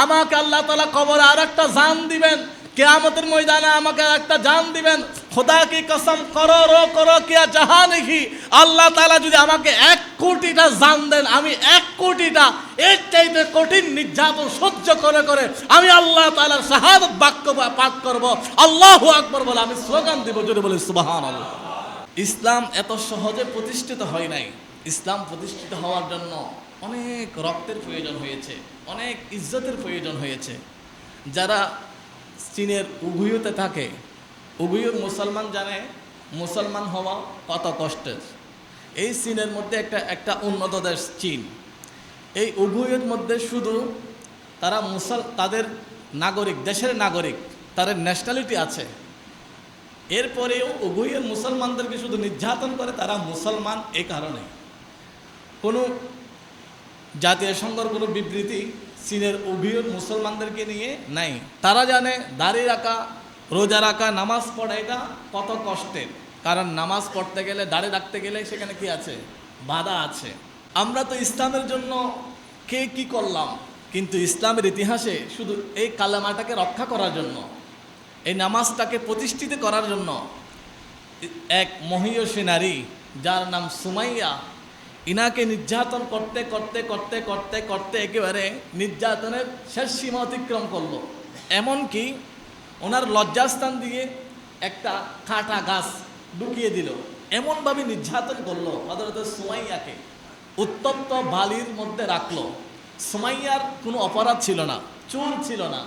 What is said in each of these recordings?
আমাকে আল্লাহ তাআলা কবরে আরেকটা জান দিবেন, কিয়ামতের ময়দানে আমাকে একটা জান দিবেন। খোদা কি কসম করো কিয়া জাহান কি, আল্লাহ তাআলা যদি আমাকে 1 কোটিটা জান দেন, আমি 1 কোটিটা এর চাইতে কঠিন নির্যাতন সহ্য করে করে আমি আল্লাহ তাআলার শাহাদাত বাক্য পাঠ করব, আল্লাহু আকবার বলে আমি স্লোগান দিব, জোরে বলি সুবহানাল্লাহ। ইসলাম এত সহজে প্রতিষ্ঠিত হয় নাই। ইসলাম প্রতিষ্ঠিত হওয়ার জন্য অনেক রক্তের প্রয়োজন হয়েছে, অনেক ইজ্জতের প্রয়োজন হয়েছে। যারা চীনের উগুইতে থাকে, উগুইয়ের মুসলমান জানে মুসলমান হওয়া কত কষ্টের। এই চীনের মধ্যে একটা উন্নত দেশ চীন। এই উগুইয়ের মধ্যে শুধু তারা তাদের নাগরিক, দেশের নাগরিক, তাদের ন্যাশনালিটি আছে। এরপরেও উগুইয়ের মুসলমানদেরকে শুধু নির্যাতন করে, তারা মুসলমান এই কারণে। কোনো জাতীয় সংঘের কোনো বিবৃতি চীনের উগুইয়ের মুসলমানদেরকে নিয়ে নাই। তারা জানে দাড়ি রাখা, রোজা রাখা, নামাজ পড়া এটা কত কষ্টের। কারণ নামাজ পড়তে গেলে, দাড়ি রাখতে গেলে সেখানে কি আছে, বাধা আছে। আমরা তো ইসলামের জন্য কে কি করলাম, কিন্তু ইসলামের ইতিহাসে শুধু এই কালেমাটাকে রক্ষা করার জন্য, এই নামাজটাকে প্রতিষ্ঠিত করার জন্য এক মহিয়সী নারী যার নাম সুমাইয়া, ইনাকে নির্যাতন করতে করতে করতে করতে করতে একেবারে নির্যাতনের শেষ সীমা অতিক্রম করলো। এমনকি ওনার লজ্জাস্থান দিয়ে একটা কাটা গাছ ঢুকিয়ে দিল, এমনভাবে নির্যাতন করলো হযরত সুমাইয়াকে, উত্তপ্ত বালির মধ্যে রাখলো। সুমাইয়ার কোনো অপরাধ ছিল না, চুল ছিল না,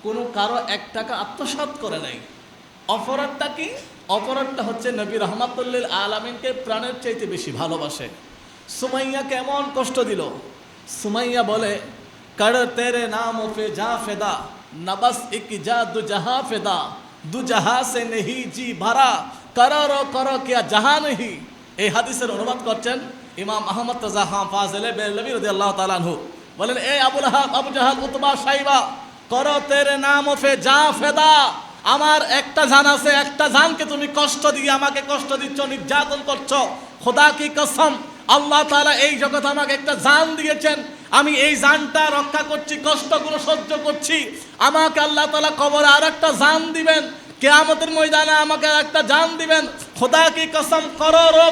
কোনো কারো 1 টাকা আত্মসাৎ করে নাই। অপরাধটা কি? অপরাধটা হচ্ছে নবী রাহমাতুল লিল আলামিনকে প্রাণের চাইতে বেশি ভালোবাসে। সুমাইয়াকে এমন কষ্ট দিল। সুমাইয়া বলে, কর তেরে নাম পে যা ফেদা, নবস এক যা দু জাহা ফেদা, দু জাহা সে নেহি জি ভরা, করো কিয়া জাহা নেহি। এই হাদিসের অনুবাদ করছেন ইমাম আহমদ তাজা খান ফাজিলে বেরলভী রাদিয়াল্লাহু তাআলা আনহু। বলেন, এ আবু লাহাব, আবু জাহাল, উতবা, শাইবা, করো তেরে নাম পে যা ফেদা, আমার একটা জান আছে, একটা জানকে তুমি কষ্ট দিয়ে আমাকে কষ্ট দিচ্ছ, নির্যাতন করছো। খোদা কি কসম, আল্লাহ তাআলা এই জগতে আমাকে একটা জান দিয়েছেন, আমি এই জানটা রক্ষা করছি, কষ্টগুলো সহ্য করছি। আমাকে আল্লাহ তাআলা কবরে আরেকটা জান দিবেন, কিয়ামতের ময়দানে আমাকে একটা জান দিবেন। খোদা কি কসম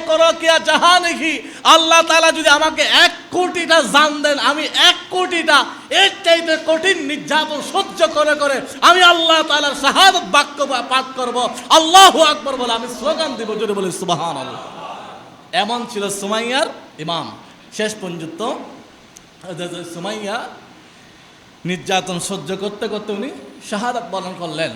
করো কিয়া জাহান কি, আল্লাহ তাআলা যদি আমাকে 1 কোটিটা জান দেন, আমি 1 কোটিটা এর চাইতে কঠিন নির্যাতন সহ্য করে করে আমি আল্লাহ তাআলার শাহাদাত বাক্য পাঠ করব, আল্লাহু আকবার বলে আমি স্লোগান দিব, জোরে বলি সুবহানাল্লাহ। এমন ছিল সুমাইয়ার ইমাম। শেষ পর্যন্ত সুমাইয়া নির্যাতন সহ্য করতে করতে উনি শাহাদাত বরণ করলেন।